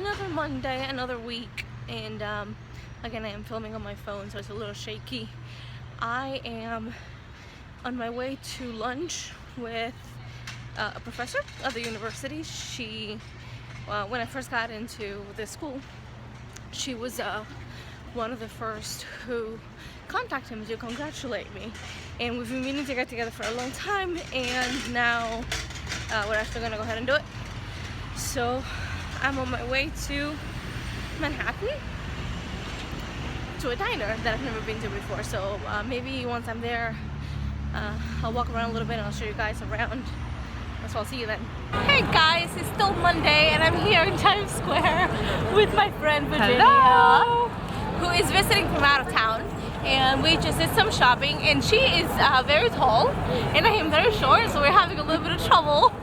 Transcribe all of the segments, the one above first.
Another Monday, another week, and again I am filming on my phone, so it's a little shaky. I am on my way to lunch with a professor at the university. She, when I first got into this school, she was one of the first who contacted me to congratulate me, and we've been meaning to get together for a long time, and now we're actually gonna go ahead and do it. So I'm on my way to Manhattan to a diner that I've never been to before. So maybe once I'm there, I'll walk around a little bit and I'll show you guys around. So I'll see you then. Hey guys, it's still Monday and I'm here in Times Square with my friend Virginia. Hello. Who is visiting from out of town. And we just did some shopping, and she is very tall and I am very short, so we're having a little bit of trouble.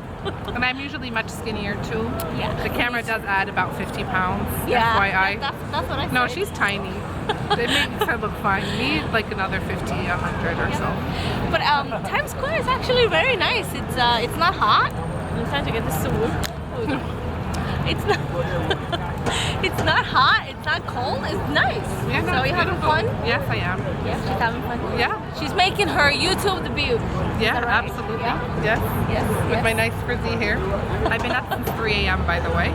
And I'm usually much skinnier too. Yeah. The camera does add about 50 pounds. Yeah. FYI. That's what I said. No, she's tiny. It makes her look fine. Me, like another 50, 100 or so. But Times Square is actually very nice. It's not hot. I'm trying to get this to move. It's not. It's not hot. It's not cold. It's nice. Yeah, no, so are you having fun? Yes, I am. Yeah, she's having fun. Yeah. She's making her YouTube debut. Yeah, right? absolutely. Yeah? Yes. Yes. With my nice frizzy hair. I've been up since 3 a.m. by the way.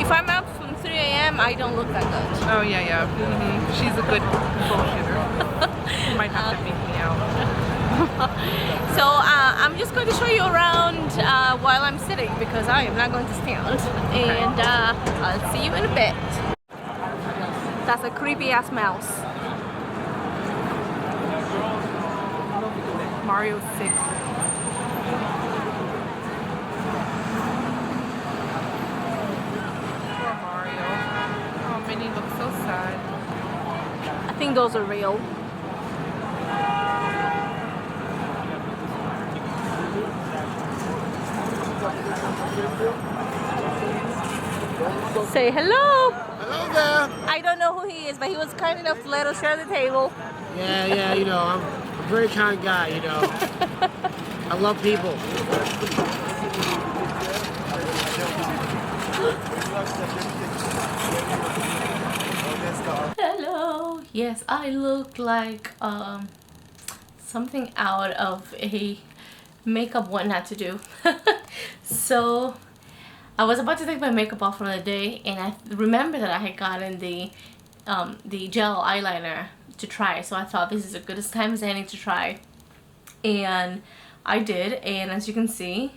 If I'm up from 3 a.m., I don't look that good. Oh yeah, yeah. She's a good bullshitter. You might have to beat me out. So I'm just going to show you around while I'm sitting because I am not going to stand. And I'll see you in a bit. That's a creepy ass mouse. Mario's sick. Poor Mario. Oh, Minnie looks so sad. I think those are real. Say hello. Hello there. I don't know who he is, but he was kind enough to let us share the table. Yeah, you know, I'm a very kind guy, you know. I love people. Hello. Yes, I look like something out of a makeup what not to do. So I was about to take my makeup off for the day, and I remember that I had gotten the gel eyeliner to try, so I thought this is as good a time as any to try, and I did, and as you can see,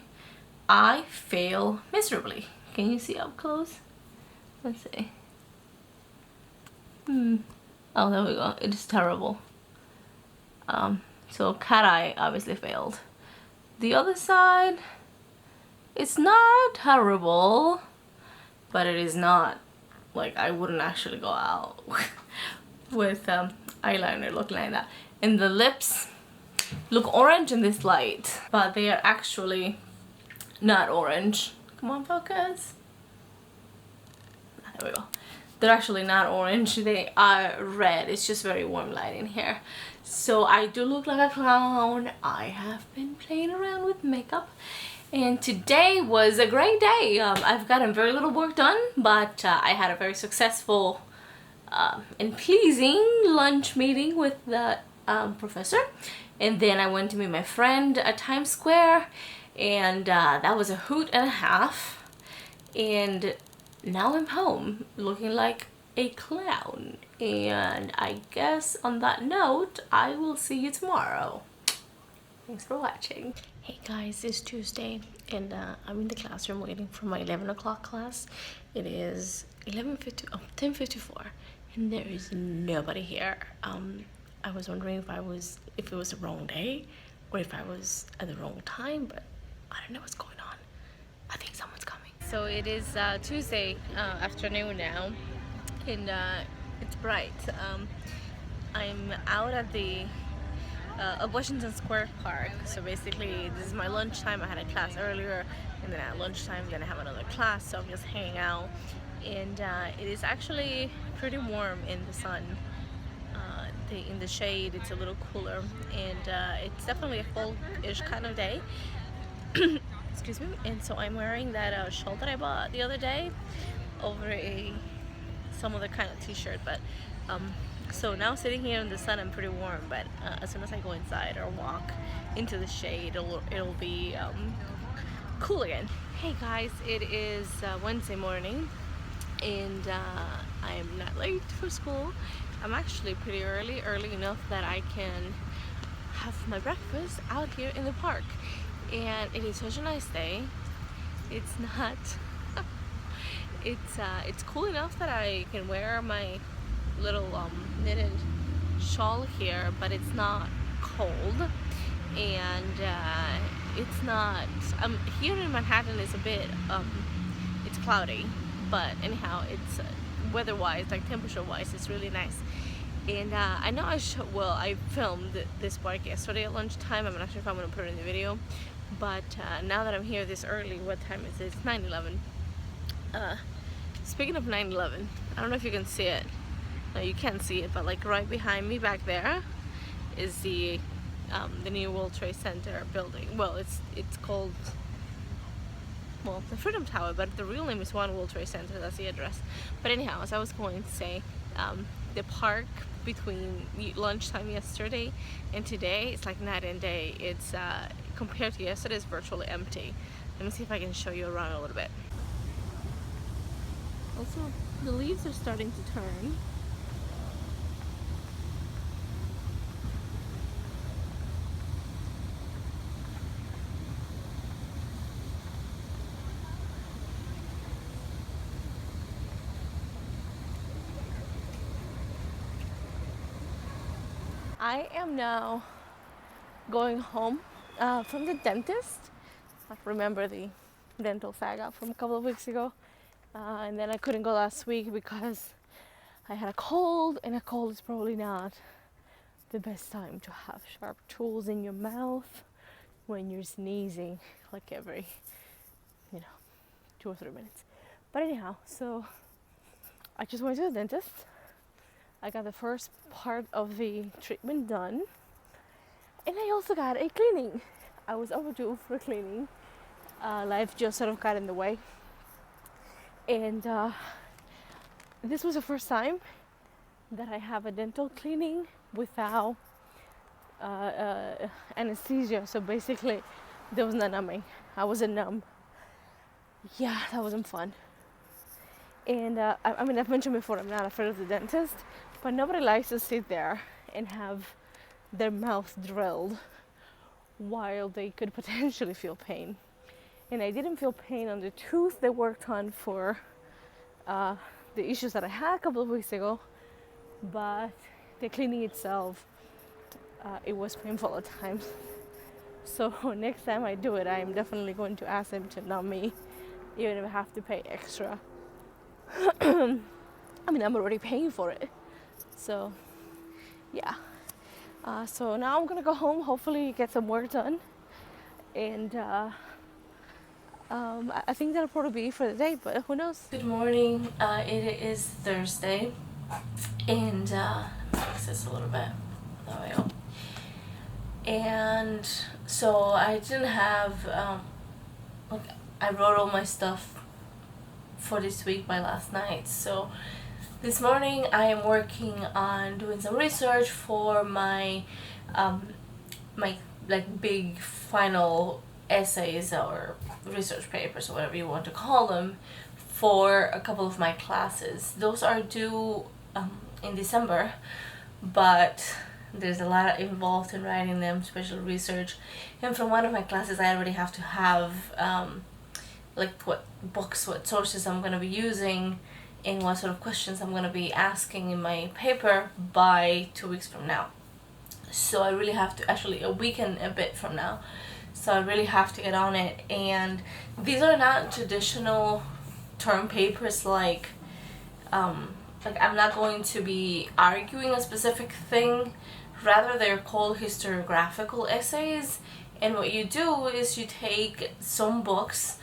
I fail miserably. Can you see up close? Let's see. Oh, there we go. It is terrible. So cat eye obviously failed. The other side, it's not terrible, but it is not, like, I wouldn't actually go out with eyeliner looking like that. And the lips look orange in this light, but they are actually not orange. Come on, focus. There we go. They're actually not orange, they are red. It's just very warm light in here. So I do look like a clown. I have been playing around with makeup, and today was a great day. I've gotten very little work done, but I had a very successful and pleasing lunch meeting with the professor, and then I went to meet my friend at Times Square, and that was a hoot and a half, and now I'm home looking like a clown. And I guess on that note, I will see you tomorrow. Thanks for watching. Hey guys, it's Tuesday and I'm in the classroom waiting for my 11 o'clock class. It is 10:54 and there is nobody here. I was wondering if it was the wrong day or if I was at the wrong time, but I don't know what's going on. I think someone's coming. So it is Tuesday afternoon now, and it's bright. I'm out at the Washington Square Park. So basically this is my lunchtime. I had a class earlier, and then at lunchtime then I have another class, so I'm just hanging out, and it is actually pretty warm in the sun. In the shade it's a little cooler, and it's definitely a fall-ish kind of day. Excuse me. And so I'm wearing that shawl that I bought the other day. over some other kind of t-shirt, but so now sitting here in the sun I'm pretty warm, but as soon as I go inside or walk into the shade it'll be cool again. Hey guys, it is Wednesday morning and I am not late for school. I'm actually pretty early enough that I can have my breakfast out here in the park, and it is such a nice day. It's not it's cool enough that I can wear my little knitted shawl here, but it's not cold, and it's not here in Manhattan is a bit it's cloudy, but anyhow it's weather-wise, like temperature-wise, it's really nice. And I know I filmed this park yesterday at lunchtime. I'm not sure if I'm gonna put it in the video, but now that I'm here this early, what time is it? It's 9:11. Speaking of 9/11, I don't know if you can see it. No, you can't see it, but like right behind me back there is the new World Trade Center building. Well, it's called, well, the Freedom Tower, but the real name is One World Trade Center. That's the address. But anyhow, as I was going to say, the park between lunchtime yesterday and today, it's like night and day. It's compared to yesterday, it's virtually empty. Let me see if I can show you around a little bit. Also, the leaves are starting to turn. I am now going home from the dentist. I remember the dental saga from a couple of weeks ago, and then I couldn't go last week because I had a cold, and a cold is probably not the best time to have sharp tools in your mouth when you're sneezing like every 2 or 3 minutes. But anyhow, so I just went to the dentist. I got the first part of the treatment done, and I also got a cleaning. I was overdue for a cleaning. Life just sort of got in the way, and this was the first time that I have a dental cleaning without anesthesia. So basically there was no numbing. I wasn't numb. Yeah, that wasn't fun. And I mean, I've mentioned before, I'm not afraid of the dentist, but nobody likes to sit there and have their mouth drilled while they could potentially feel pain. And I didn't feel pain on the tooth they worked on for the issues that I had a couple of weeks ago, but the cleaning itself, it was painful at times. So next time I do it, I'm definitely going to ask them to numb me, even if I have to pay extra. I mean, I'm already paying for it, so yeah. So now I'm gonna go home, hopefully get some work done, and I think that'll probably be for the day, but who knows. Good morning. It is Thursday, and fix this a little bit. There we go. And so I didn't have I wrote all my stuff for this week by last night. So this morning I am working on doing some research for my my like big final essays or research papers or whatever you want to call them for a couple of my classes. Those are due in December, but there's a lot involved in writing them, special research, and from one of my classes I already have to have like what books, what sources I'm going to be using, and what sort of questions I'm going to be asking in my paper by 2 weeks from now. So I really have to, actually a week and a bit from now, so I really have to get on it. And these are not traditional term papers like I'm not going to be arguing a specific thing, rather they're called historiographical essays. And what you do is you take some books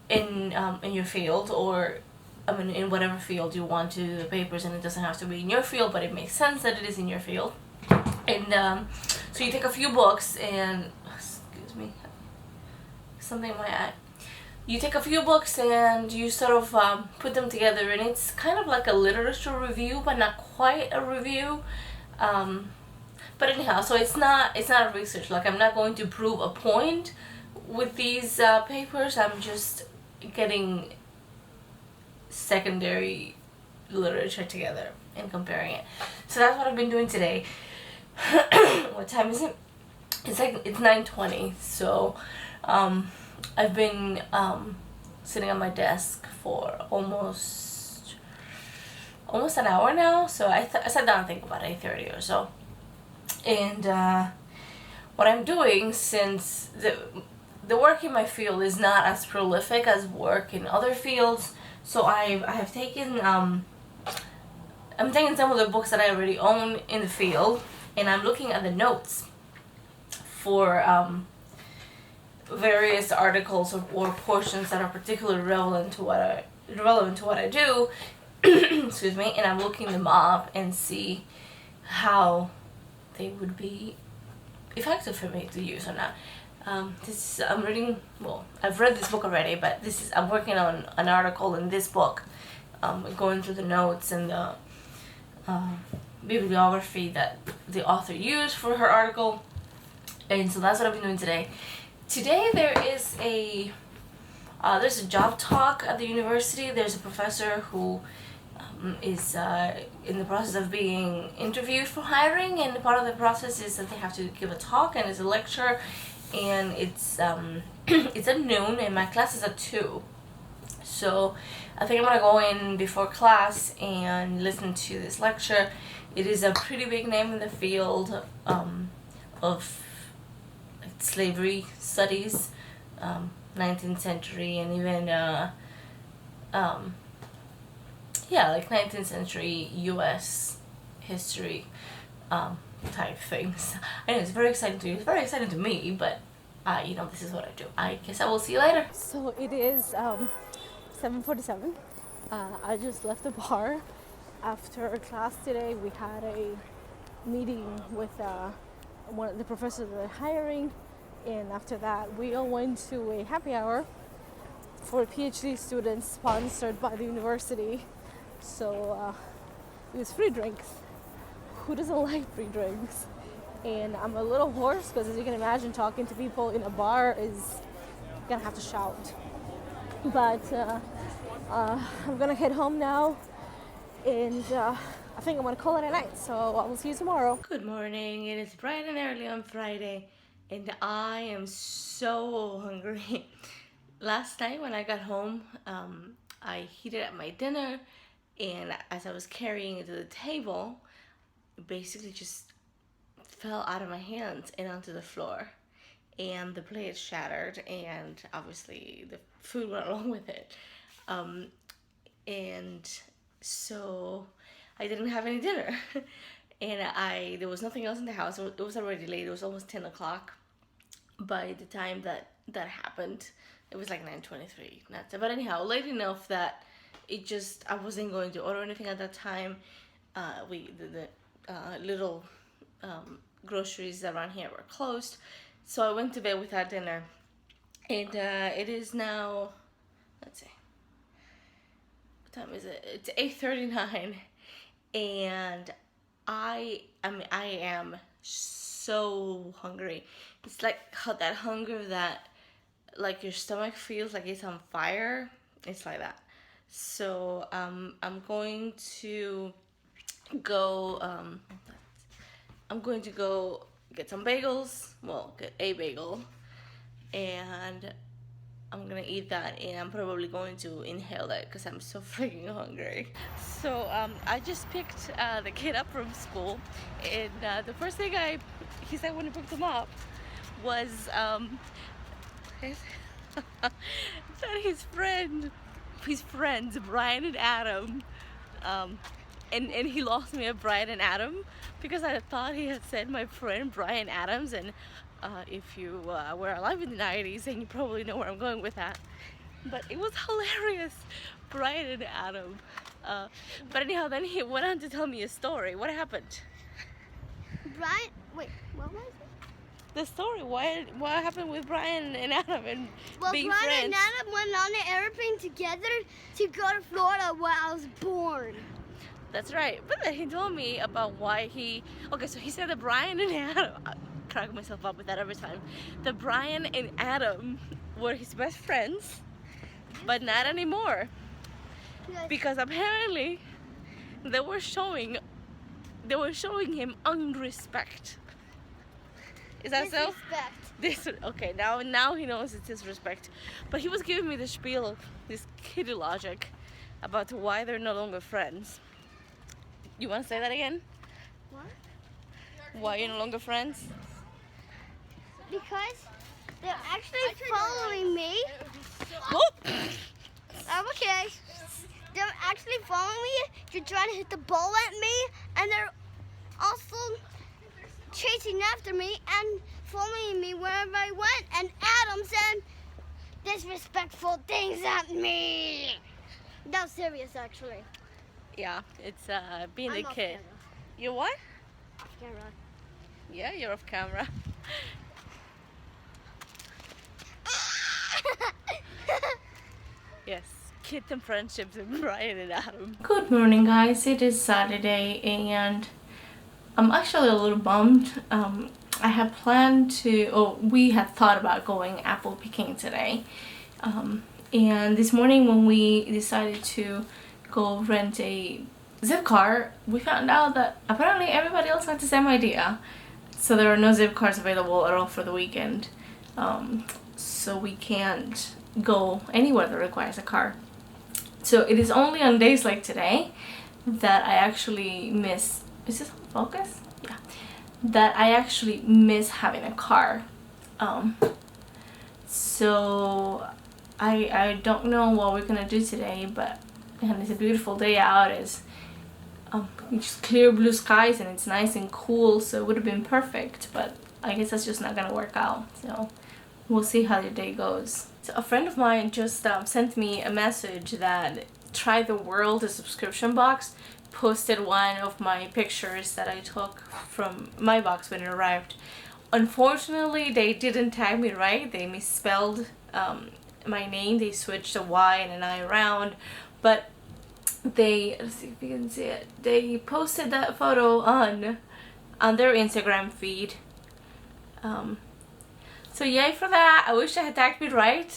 in your field, or I mean in whatever field you want to do the papers, and it doesn't have to be in your field, but it makes sense that it is in your field. And so you take a few books and, excuse me, something in my eye. you take a few books and you sort of put them together, and it's kind of like a literature review, but not quite a review. But anyhow, so it's not a research. Like, I'm not going to prove a point with these papers. I'm just getting secondary literature together and comparing it. So that's what I've been doing today. What time is it? It's 9:20. So I've been sitting on my desk for almost an hour now. So I sat down, I think about 8:30 or so. And what I'm doing, since the work in my field is not as prolific as work in other fields, so I have taken I'm taking some of the books that I already own in the field, and I'm looking at the notes for various articles or portions that are particularly relevant to what I do. Excuse me. And I'm looking them up and see how they would be effective for me to use or not. I'm reading, well, I've read this book already, but I'm working on an article in this book, going through the notes and the bibliography that the author used for her article. And so that's what I've been doing today. Today there's a job talk at the university. There's a professor who is in the process of being interviewed for hiring, and part of the process is that they have to give a talk, and it's a lecture, and it's it's at noon, and my class is at 2. So I think I'm gonna go in before class and listen to this lecture. It is a pretty big name in the field of slavery studies, 19th century, and even like 19th century U.S. history type things. I know it's very exciting to you. It's very exciting to me, but this is what I do. I guess I will see you later. So it is 7:47. I just left the bar after class today. We had a meeting with one of the professors that are hiring, and after that we all went to a happy hour for PhD students sponsored by the university. So it was free drinks. Who doesn't like free drinks? And I'm a little hoarse because, as you can imagine, talking to people in a bar is gonna have to shout. But I'm gonna head home now, and I think I'm gonna call it a night. So I will see you tomorrow. Good morning. It is bright and early on Friday, and I am so hungry. Last night when I got home, I heated up my dinner, and as I was carrying it to the table, it basically just fell out of my hands and onto the floor, and the plate shattered, and obviously the food went along with it. And so I didn't have any dinner, and there was nothing else in the house. It was already late. It was almost 10 o'clock by the time that happened. It was like 9:23. But anyhow, late enough that I wasn't going to order anything at that time. The little groceries around here were closed, so I went to bed without dinner. And it is now, let's see, what time is it? It's 8:39, and I am so hungry. It's like that hunger that, like, your stomach feels like it's on fire. It's like that. So I'm going to go get some bagels. Well, get a bagel, and I'm gonna eat that, and I'm probably going to inhale that because I'm so freaking hungry. So I just picked the kid up from school, and the first thing he said when I picked him up was that his friends Bryan and Adam, and he lost me at Bryan and Adam because I thought he had said my friend Bryan Adams, and if you were alive in the 90s, then you probably know where I'm going with that. But it was hilarious, Bryan and Adam. But anyhow, then he went on to tell me a story. What happened? Bryan, wait, what was it? the story. What happened with Bryan and Adam and being Bryan friends? and Adam went on an airplane together to go to Florida where I was born. That's right. But then he told me about why he... Okay, so he said that Bryan and Adam... I crack myself up with that every time. That Bryan and Adam were his best friends, but not anymore. Because apparently they were showing him unrespect. Is that so? Disrespect. Okay, now he knows it's disrespect. But he was giving me the spiel, this kiddie logic about why they're no longer friends. You want to say that again? What? Why you're no longer friends? Because they're actually following me. I'm okay. They're actually following me to try to hit the ball at me, and they're also chasing after me and following me wherever I went. And Adam said disrespectful things at me. That was serious, actually. Yeah, it's being I'm a off kid. camera. You what? Off camera. Yeah, you're off camera. Yes, kitten friendships with Bryan and Adam. Good morning, guys. It is Saturday and I'm actually a little bummed. I had planned to, or we had thought about going apple picking today. And this morning when we decided to go rent a zip car, we found out that apparently everybody else had the same idea. So there are no zip cars available at all for the weekend. So we can't go anywhere that requires a car. So it is only on days like today that I actually miss, is this on focus? Yeah. That I actually miss having a car. So I don't know what we're gonna do today, but and it's a beautiful day out. It's just clear blue skies and it's nice and cool, so it would have been perfect, but I guess that's just not gonna work out. So we'll see how the day goes. So a friend of mine just sent me a message that Try the World, a subscription box, posted one of my pictures that I took from my box when it arrived. Unfortunately, they didn't tag me right. They misspelled my name. They switched a Y and an I around, but let's see if you can see it. They posted that photo on their Instagram feed. So yay for that. I wish I had tagged me right,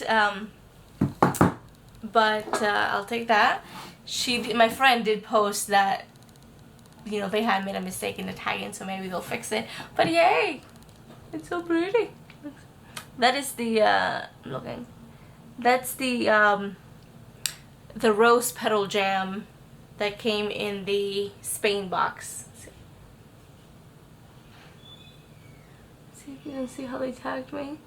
but I'll take that. My friend did post that, you know, they had made a mistake in the tagging, so maybe they'll fix it. But yay! It's so pretty. That is the that's the rose petal jam that came in the Spain box. See if you can see how they tagged me.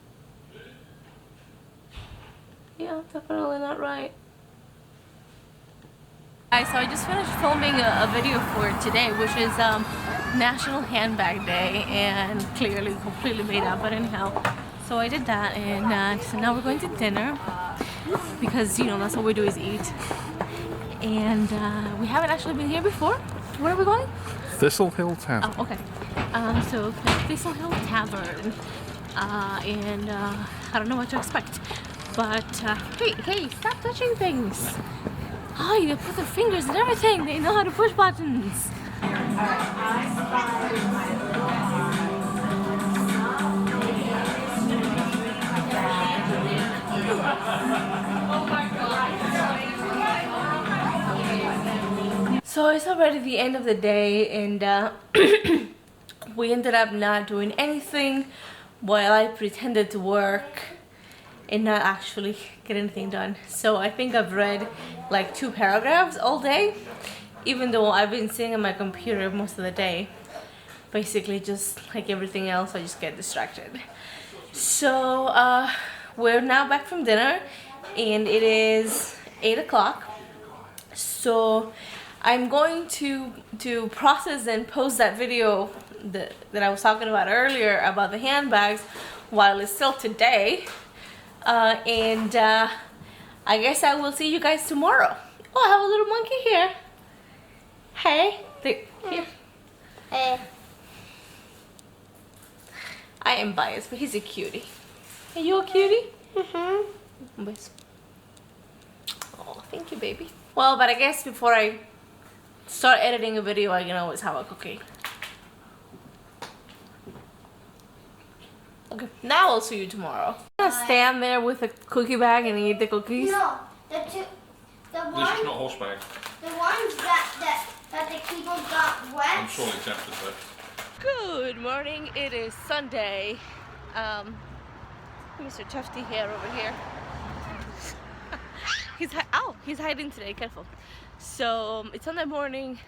Yeah, definitely not right. Guys, so I just finished filming a video for today, which is National Handbag Day, and clearly completely made up, but anyhow. So I did that, and so now we're going to dinner because, you know, that's what we do is eat. And we haven't actually been here before. Where are we going? Thistle Hill Tavern. Oh, okay. So Thistle Hill Tavern, and I don't know what to expect. But hey, stop touching things. Oh, you put their fingers and everything. They know how to push buttons. So it's already the end of the day, and we ended up not doing anything while I pretended to work and not actually get anything done. So I think I've read like 2 paragraphs all day, even though I've been sitting on my computer most of the day. Basically just like everything else, I just get distracted. So we're now back from dinner and it is 8 o'clock. So I'm going to process and post that video that I was talking about earlier about the handbags while it's still today. And I guess I will see you guys tomorrow. Oh, I have a little monkey here. Hey, here. Hey. I am biased, but he's a cutie. Are you a cutie? Mm-hmm. Oh, thank you, baby. Well, but I guess before I start editing a video, I can always have a cookie. Okay, now I'll see you tomorrow. I'm gonna stand there with a cookie bag and eat the cookies. No, the This is not horse bag. the ones that the people got wet. I'm sure accepted that. Good morning. It is Sunday. Mr. Tufty hair over here. He's hiding today. Careful. So it's Sunday morning.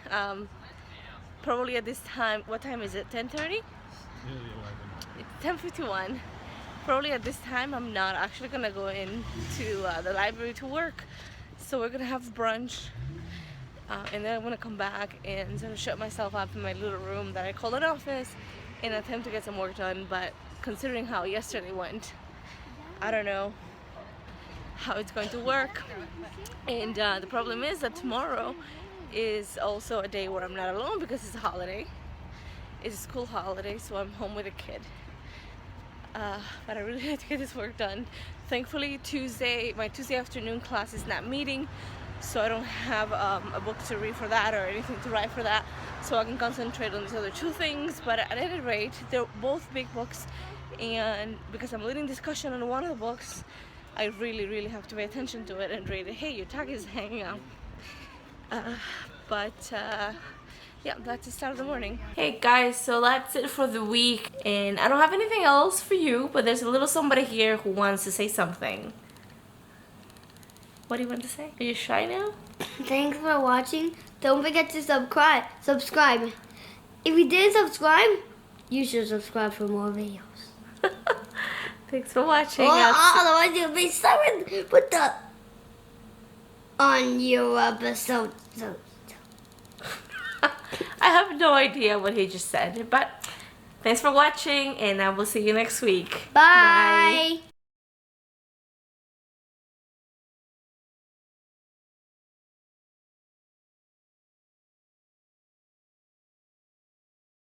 Probably at this time. What time is it? 10:30. It's 10:51. Probably at this time I'm not actually gonna go into the library to work. So we're gonna have brunch. And then I'm gonna come back and sort of shut myself up in my little room that I call an office and attempt to get some work done. But considering how yesterday went, I don't know how it's going to work. And the problem is that tomorrow is also a day where I'm not alone because it's a holiday. It's a school holiday, so I'm home with a kid. But I really had to get this work done. Thankfully, my Tuesday afternoon class is not meeting, so I don't have a book to read for that or anything to write for that, so I can concentrate on these other two things. But at any rate, they're both big books, and because I'm leading discussion on one of the books, I really have to pay attention to it and read it. Hey, your tag is hanging out. Yeah, that's the start of the morning. Hey guys, so that's it for the week, and I don't have anything else for you, but there's a little somebody here who wants to say something. What do you want to say? Are you shy now? Thanks for watching. Don't forget to subscribe. If you didn't subscribe, you should subscribe for more videos. Thanks for watching. Otherwise you'll be sorry with the on your episode. I have no idea what he just said, but thanks for watching, and I will see you next week. Bye.